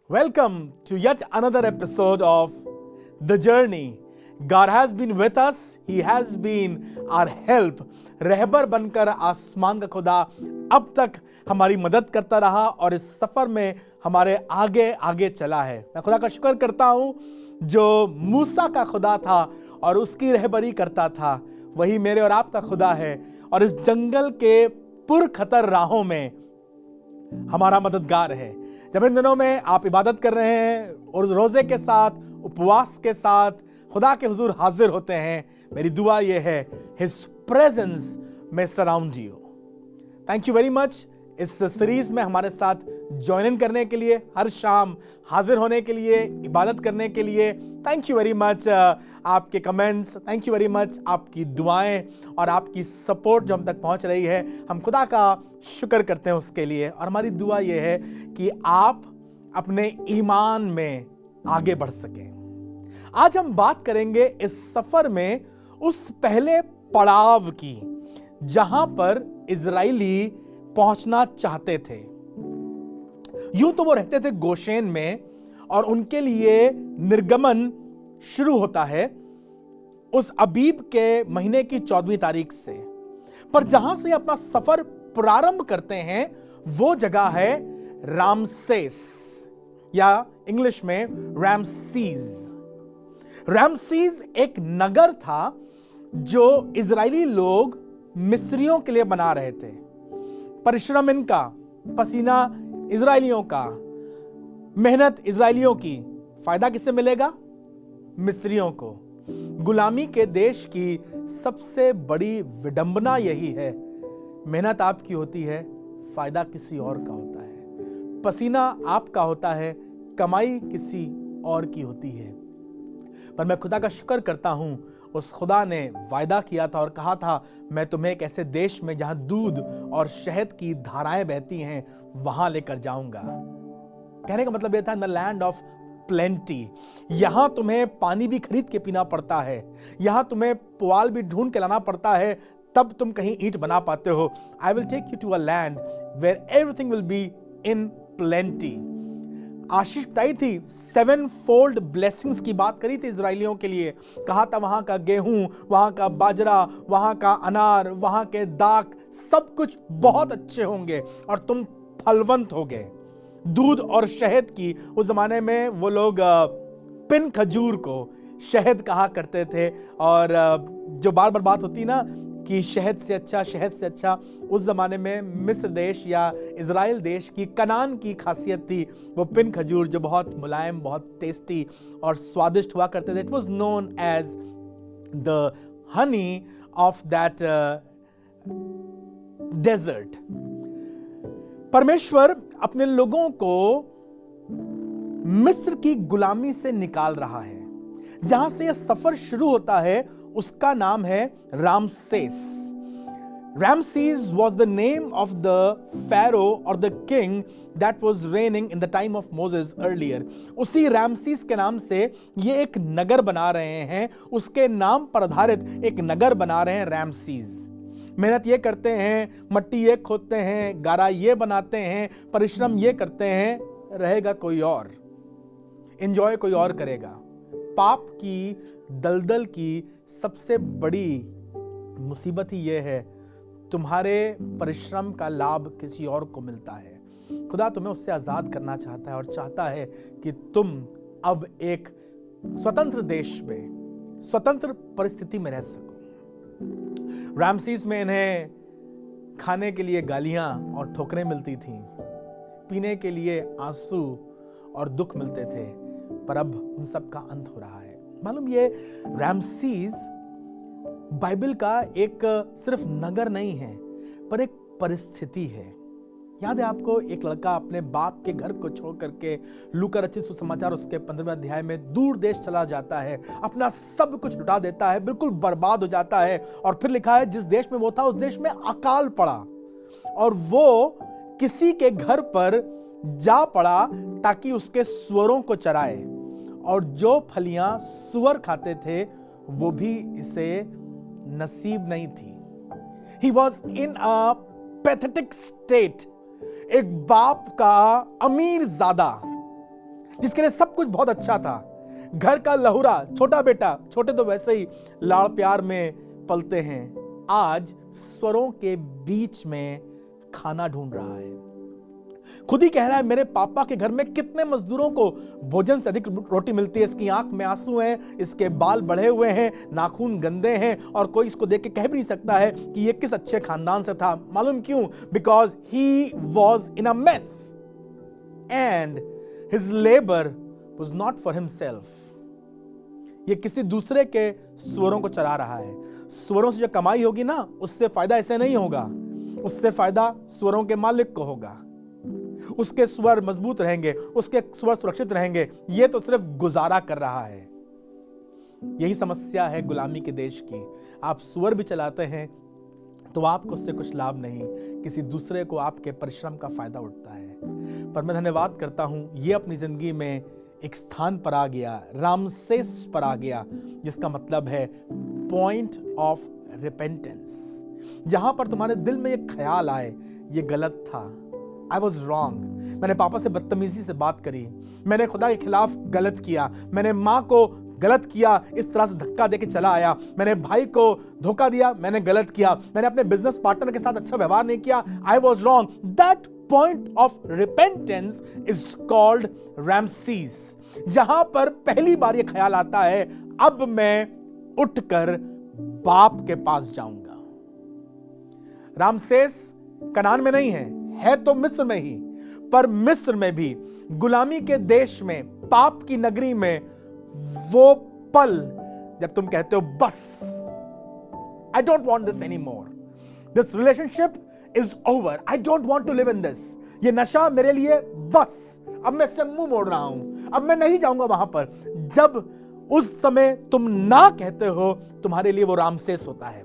Welcome to yet another episode of The Journey. God has been with us. He has been our help. रहबर बनकर आसमान का खुदा अब तक हमारी मदद करता रहा और इस सफर में हमारे आगे आगे चला है। मैं खुदा का शुक्र करता हूं जो मूसा का खुदा था और उसकी रहबरी करता था, वही मेरे और आपका खुदा है और इस जंगल के पुरखतर राहों में हमारा मददगार है। जब इन दिनों में आप इबादत कर रहे हैं और रोजे के साथ, उपवास के साथ खुदा के हुजूर हाजिर होते हैं, मेरी दुआ यह है हिज प्रेजेंस में surround you. Thank you very much इस सीरीज में हमारे साथ ज्वाइन इन करने के लिए, हर शाम हाजिर होने के लिए, इबादत करने के लिए। थैंक यू वेरी मच आपके comments, thank you very much आपकी दुआएं और आपकी सपोर्ट जो हम तक पहुंच रही है, हम खुदा का शुक्र करते हैं उसके लिए। और हमारी दुआ यह है कि आप अपने ईमान में आगे बढ़ सकें। आज हम बात करेंगे इस सफर में उस पहले पड़ाव की जहां पर इजराइली पहुंचना चाहते थे। यूं तो वो रहते थे गोशेन में और उनके लिए निर्गमन शुरू होता है उस अबीब के महीने की 14वीं तारीख से, पर जहां से अपना सफर प्रारंभ करते हैं वो जगह है रामसेस या इंग्लिश में रामसीज। रामसीज एक नगर था जो इजरायली लोग मिस्रियों के लिए बना रहे थे। परिश्रम इनका, पसीना इजरायलियों का, मेहनत इजरायलियों की, फायदा किससे मिलेगा? मिस्रियों को। गुलामी के देश की सबसे बड़ी विडंबना यही है, मेहनत आपकी होती है, फायदा किसी और का होता है। पसीना आपका होता है, कमाई किसी और की होती है। पर मैं खुदा का शुक्र करता हूं, उस खुदा ने वायदा किया था और कहा था मैं तुम्हें एक ऐसे देश में जहां दूध और शहद की धाराएं बहती हैं वहां लेकर जाऊंगा। कहने का मतलब यह था in the land of plenty. यहां तुम्हें पानी भी खरीद के पीना पड़ता है, यहां तुम्हें पुआल भी ढूंढ के लाना पड़ता है, तब तुम कहीं ईंट बना पाते हो। I will take you to a land where everything will be in plenty. आशीष बताई थी, 7-fold ब्लेसिंग्स की बात करी थी इजरायलियों के लिए। कहा था वहां का गेहूं, वहां का बाजरा, वहां का अनार, वहां के दाख, सब कुछ बहुत अच्छे होंगे और तुम फलवंत होगे। दूध और शहद की, उस जमाने में वो लोग पिन खजूर को शहद कहा करते थे और जो बार बार बात होती ना कि शहद से अच्छा, उस जमाने में मिस्र देश या इजराइल देश की, कनान की खासियत थी वो पिन खजूर जो बहुत मुलायम, बहुत टेस्टी और स्वादिष्ट हुआ करते थे। It was known as the honey of that desert. परमेश्वर अपने लोगों को मिस्र की गुलामी से निकाल रहा है। जहां से यह सफर शुरू होता है उसका नाम है Ramesses. Ramses was the name of the pharaoh or the king that was reigning in the time of Moses earlier. उसी रामसीस के नाम से ये एक नगर बना रहे हैं, उसके नाम पर आधारित एक नगर बना रहे हैं रामसीस। मेहनत ये करते हैं, मट्टी ये खोदते हैं, गारा ये बनाते हैं, परिश्रम ये करते हैं, रहेगा कोई और, एंजॉय कोई और करेगा। पाप की दलदल की सबसे बड़ी मुसीबत ही यह है, तुम्हारे परिश्रम का लाभ किसी और को मिलता है। खुदा तुम्हें उससे आजाद करना चाहता है और चाहता है कि तुम अब एक स्वतंत्र देश में, स्वतंत्र परिस्थिति में रह सको। रामसीस में इन्हें खाने के लिए गालियां और ठोकरें मिलती थीं, पीने के लिए आंसू और दुख मिलते थे, पर अब उन सब का अंत हो रहा है। मालूम ये रामसीस बाइबल का एक सिर्फ नगर नहीं है, पर एक परिस्थिति है। याद है आपको, एक लड़का अपने बाप के घर को छोड़ करके लूका रचित सुसमाचार उसके 15वें अध्याय में दूर देश चला जाता है, अपना सब कुछ लुटा देता है, बिल्कुल बर्बाद हो जाता है। और फिर लिखा है जिस देश में वो था उस देश में अकाल पड़ा और वो किसी के घर पर जा पड़ा ताकि उसके सुअरों को चराए, और जो फलियां सुअर खाते थे वो भी इसे नसीब नहीं थी। He was in a pathetic state। एक बाप का अमीर ज़ादा जिसके लिए सब कुछ बहुत अच्छा था, घर का लहुरा, छोटा बेटा, छोटे तो वैसे ही लाड़ प्यार में पलते हैं, आज स्वरों के बीच में खाना ढूंढ रहा है। खुद ही कह रहा है, मेरे पापा के घर में कितने मजदूरों को भोजन से अधिक रोटी मिलती है, इसकी आंख में आंसू हैं, इसके बाल बढ़े हुए हैं, नाखून गंदे हैं, और कोई इसको देख के कह भी नहीं सकता है कि ये किस अच्छे खानदान से था। मालूम क्यों? Because he was in a mess and his labour was not for himself. ये किसी दूसरे के स्वरों को चला रहा है। स्वरों से जो कमाई होगी ना, उससे फायदा ऐसे नहीं होगा, उससे फायदा स्वरों के मालिक को होगा। उसके स्वर मजबूत रहेंगे, उसके स्वर सुरक्षित रहेंगे। ये तो सिर्फ गुजारा कर रहा है। यही समस्या है गुलामी के देश की। आप स्वर भी चलाते हैं तो आपको उससे कुछ लाभ नहीं, किसी दूसरे को आपके परिश्रम का फायदा उठता है। पर मैं धन्यवाद करता हूं, ये अपनी जिंदगी में एक स्थान पर आ गया, रामसेस पर आ गया, जिसका मतलब है पॉइंट ऑफ रिपेंटेंस। जहां पर तुम्हारे दिल में ये ख्याल आए, ये गलत था, I was wrong, मैंने पापा से बदतमीजी से बात करी, मैंने खुदा के खिलाफ गलत किया, मैंने माँ को गलत किया, इस तरह से धक्का देके चला आया, मैंने भाई को धोखा दिया, मैंने गलत किया, मैंने अपने बिजनेस पार्टनर के साथ अच्छा व्यवहार नहीं किया, I was wrong. That point of repentance is called Ramses, जहां पर पहली बार ये ख्याल आता है, अब मैं उठकर बाप के पास जाऊंगा। रामसेस कनान में नहीं है तो मिस्र में ही, पर मिस्र में भी, गुलामी के देश में, पाप की नगरी में, वो पल जब तुम कहते हो बस, I don't want this anymore, this relationship is over, I don't want to live in this, ये नशा मेरे लिए बस, अब मैं इससे मुंह मोड़ रहा हूं, अब मैं नहीं जाऊंगा वहां पर। जब उस समय तुम ना कहते हो, तुम्हारे लिए वो रामसेस होता है।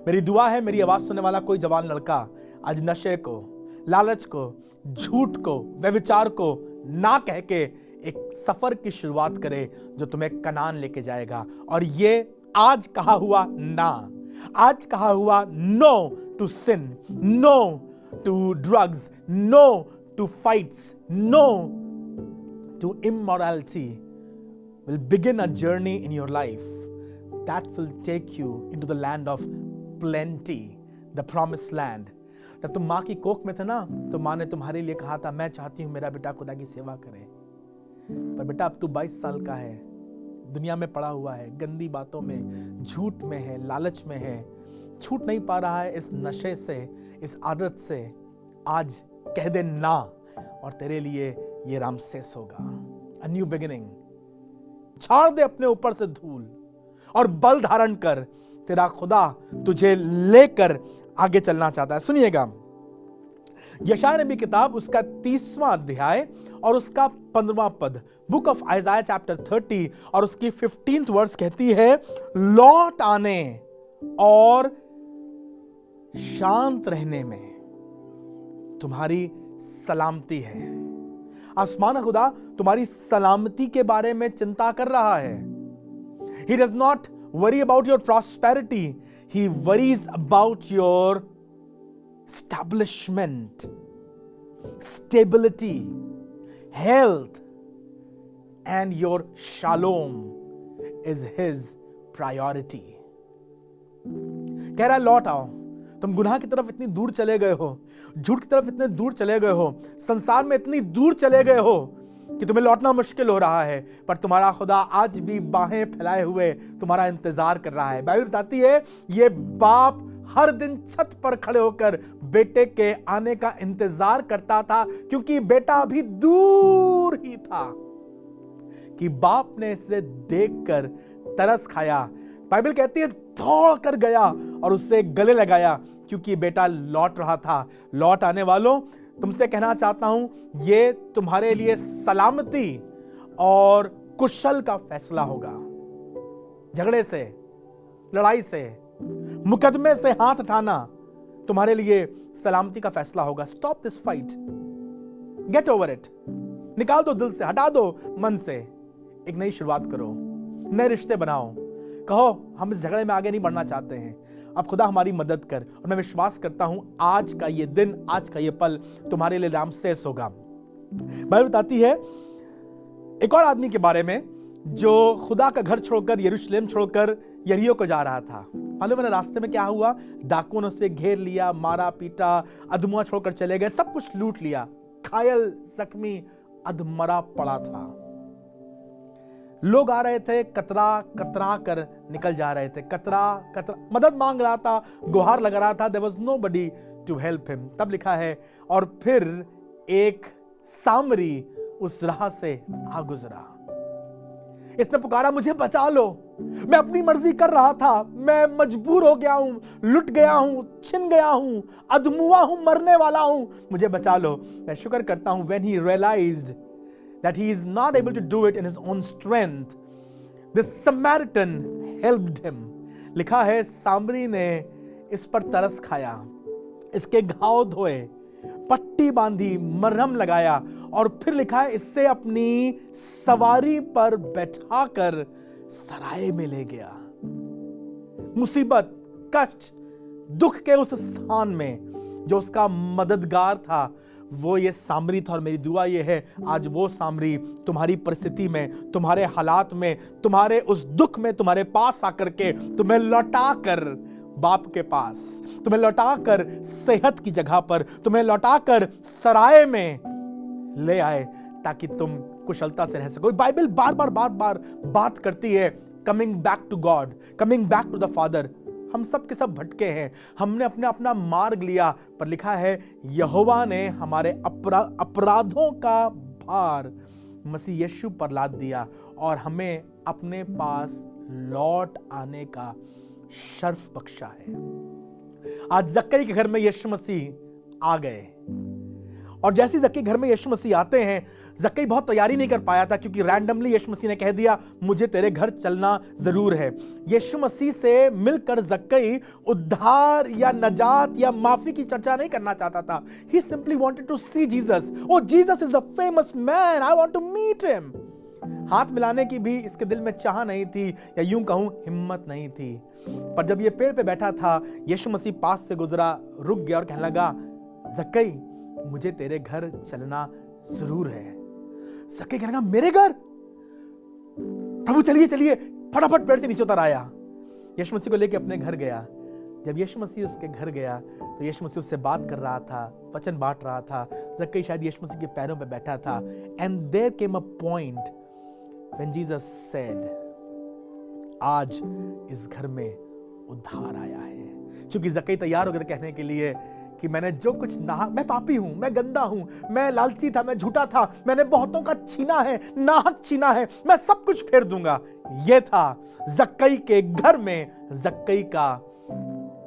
मेरी दुआ है मेरी आवाज सुनने वाला कोई जवान लड़का आज नशे को, लालच को, झूठ को, व्यभिचार को ना कह के एक सफर की शुरुआत करे जो तुम्हें कनान लेके जाएगा। और ये आज कहा हुआ ना, आज कहा हुआ no to sin, no to drugs, no to fights, no to immorality will begin a journey in your life that will take you into the land of plenty, the promised land. जब तुम माँ की कोख में थे ना, तो माँ ने तुम्हारे लिए कहा था, मैं चाहती हूँ मेरा बेटा खुदा की सेवा करे। पर बेटा अब तू 22 साल का है, दुनिया में पड़ा हुआ है, गंदी बातों में, झूठ में है, लालच में है, छूट नहीं पा रहा है इस नशे से, इस आदत से। आज कह दे ना, और तेरे लिए ये रामसेस होगा, a new beginning। छाड़ दे अपने ऊपर से धूल और बल धारण कर, तेरा खुदा तुझे लेकर आगे चलना चाहता है। सुनिएगा, यशायाह नबी किताब उसका 30वां अध्याय और उसका 15वां पद, बुक ऑफ आइज़ाया चैप्टर 30 और उसकी 15th वर्स कहती है, लौट आने और शांत रहने में तुम्हारी सलामती है। आसमान खुदा तुम्हारी सलामती के बारे में चिंता कर रहा है। He does not worry about your prosperity, he worries about your establishment, stability, health, and your shalom is his priority. कह रहा है लौट आओ, तुम गुनाह की तरफ इतनी दूर चले गए हो, झूठ की तरफ इतने दूर चले गए हो, संसार में इतनी दूर चले गए हो कि तुम्हें लौटना मुश्किल हो रहा है, पर तुम्हारा खुदा आज भी बाहें फैलाए हुए तुम्हारा इंतजार कर रहा है। बाइबल बताती है ये बाप हर दिन छत पर खड़े होकर बेटे के आने का इंतजार करता था, क्योंकि बेटा अभी दूर ही था कि बाप ने इसे देखकर तरस खाया। बाइबल कहती है दौड़ कर गया और उससे गले लगाया, क्योंकि बेटा लौट रहा था। लौट आने वालों, तुमसे कहना चाहता हूं, ये तुम्हारे लिए सलामती और कुशल का फैसला होगा। झगड़े से, लड़ाई से, मुकदमे से हाथ उठाना तुम्हारे लिए सलामती का फैसला होगा। Stop this fight, get over it, निकाल दो दिल से, हटा दो मन से, एक नई शुरुआत करो, नए रिश्ते बनाओ। कहो हम इस झगड़े में आगे नहीं बढ़ना चाहते हैं, अब खुदा हमारी मदद कर। और मैं विश्वास करता हूं आज का ये दिन, आज का ये पल तुम्हारे लिए रामसेस होगा। बाइबल बताती है एक और आदमी के बारे में जो खुदा का घर छोड़कर, यरूशलेम छोड़कर यरीहो को जा रहा था। मालूम है रास्ते में क्या हुआ? डाकुओं ने उसे घेर लिया, मारा पीटा, अधमुआ छोड़कर चले गए, सब कुछ लूट लिया। घायल, जख्मी, अधमरा पड़ा था। लोग आ रहे थे, कतरा कतरा कर निकल जा रहे थे, कतरा कतरा, मदद मांग रहा था, गुहार लगा रहा था। There was nobody to help him। तब लिखा है, और फिर एक सामरी उस राह से आ गुजरा। इसने पुकारा, मुझे बचा लो, मैं अपनी मर्जी कर रहा था, मैं मजबूर हो गया हूं, लुट गया हूं, छिन गया हूं, अधमुआ हूं, मरने वाला हूं, मुझे बचा लो। मैं शुक्र करता हूं, when he realized that he is not able to do it in his own strength, this Samaritan helped him। लिखा है, सामरी ने इस पर तरस खाया, इसके घाव धोए, पट्टी बांधी, मरहम लगाया, और फिर लिखा है इससे अपनी सवारी पर बैठाकर सराय में ले गया। मुसीबत, कष्ट, दुख के उस स्थान में जो उसका मददगार था, वो ये सामरी था। और मेरी दुआ ये है, आज वो सामरी तुम्हारी परिस्थिति में, तुम्हारे हालात में, तुम्हारे उस दुख में तुम्हारे पास आकर के तुम्हें लौटा कर बाप के पास, तुम्हें लौटाकर सेहत की जगह पर, तुम्हें लौटाकर सराय में ले आए, ताकि तुम कुशलता से रह सको। बाइबल बार बार बात करती है coming back to God, coming back to the father. हम सब के सब भटके हैं, हमने अपना मार्ग लिया, पर लिखा है यहोवा ने हमारे अपराधों का भार मसीह यीशु पर लाद दिया और हमें अपने पास लौट आने का शर्फ बख्शा है। आज जक्कई के घर में यीशु मसीह आ गए, और जैसे जक्कई घर में यीशु मसीह आते हैं, जक्कई बहुत तैयारी नहीं कर पाया था, क्योंकि रैंडमली यीशु मसीह ने कह दिया, मुझे तेरे घर चलना जरूर है। यीशु मसीह से मिलकर जक्कई उद्धार या नजात या माफी की चर्चा नहीं करना चाहता था। He simply wanted to see Jesus। Oh, Jesus is a famous man, I want to meet him। हाथ मिलाने की भी इसके दिल में चाह नहीं थी, या यूं कहूं हिम्मत नहीं थी। पर जब ये पेड़ पे बैठा था, यीशु मसीह पास से गुजरा, रुक गया और कहने लगा, जक्कई मुझे तेरे घर चलना जरूर है। जक्कई कहने लगा, मेरे घर? प्रभु चलिए चलिए, फटाफट पेड़ से नीचे उतर आया। यीशु मसीह को लेके अपने घर गया। जब यीशु मसीह उसके घर गया तो यीशु मसीह उससे बात कर रहा था, वचन बांट रहा था। जक्कई शायद यीशु मसीह के पैरों पे बैठा था। And there came a point when Jesus said, आज इस घर में उद्धार आया है। क्योंकि जक्कई तैयार हो गया कहने के लिए कि मैंने जो कुछ मैं पापी हूं, मैं गंदा हूं, मैं लालची था, मैं झूठा था, मैंने बहुतों का छीना है, नाहक छीना है, मैं सब कुछ फेर दूंगा। यह था जक्कई के घर में जक्कई का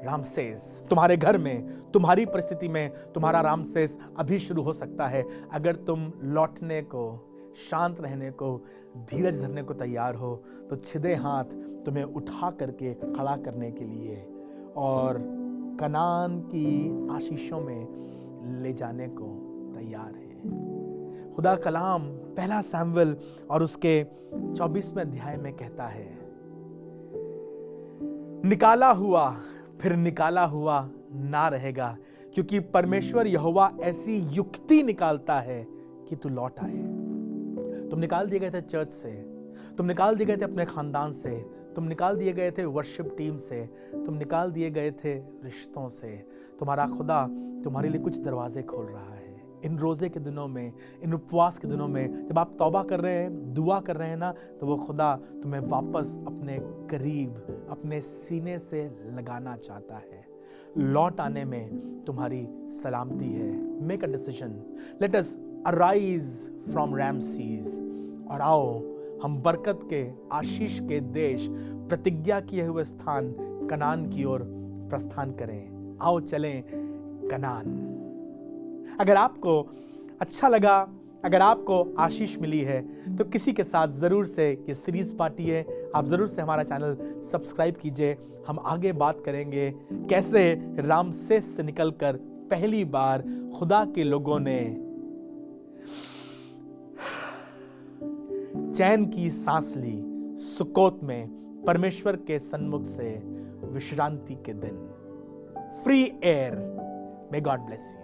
रामसेस। तुम्हारे घर में, तुम्हारी परिस्थिति में तुम्हारा रामसेस अभी शुरू हो सकता है, अगर तुम लौटने को, शांत रहने को, धीरज धरने को तैयार हो, तो छिदे हाथ तुम्हें उठा करके खड़ा करने के लिए और कनान की आशीषों में ले जाने को तैयार है। खुदा कलाम पहला सैमुएल और उसके 24वें अध्याय में कहता है, निकाला हुआ फिर निकाला हुआ ना रहेगा, क्योंकि परमेश्वर यहोवा ऐसी युक्ति निकालता है कि तू लौट आए। तुम निकाल दिए गए थे चर्च से, तुम निकाल दिए गए थे अपने खानदान से, तुम निकाल दिए गए थे वर्शिप टीम से, तुम निकाल दिए गए थे रिश्तों से। तुम्हारा खुदा तुम्हारे लिए कुछ दरवाजे खोल रहा है। इन रोजे के दिनों में, इन उपवास के दिनों में, जब आप तौबा कर रहे हैं, दुआ कर रहे हैं ना, तो वो खुदा तुम्हें वापस अपने करीब, अपने सीने से लगाना चाहता है। लौट आने में तुम्हारी सलामती है। Make a decision, let us arise from Rameses, और आओ हम बरकत के, आशीष के देश, प्रतिज्ञा किए हुए स्थान कनान की ओर प्रस्थान करें। आओ चलें कनान। अगर आपको अच्छा लगा, अगर आपको आशीष मिली है, तो किसी के साथ जरूर से ये सीरीज बांटिए। आप जरूर से हमारा चैनल सब्सक्राइब कीजिए। हम आगे बात करेंगे कैसे रामसेस से निकलकर पहली बार खुदा के लोगों ने चैन की सांस ली सुकोत में, परमेश्वर के सन्मुख से विश्रांति के दिन, free air. May God bless you.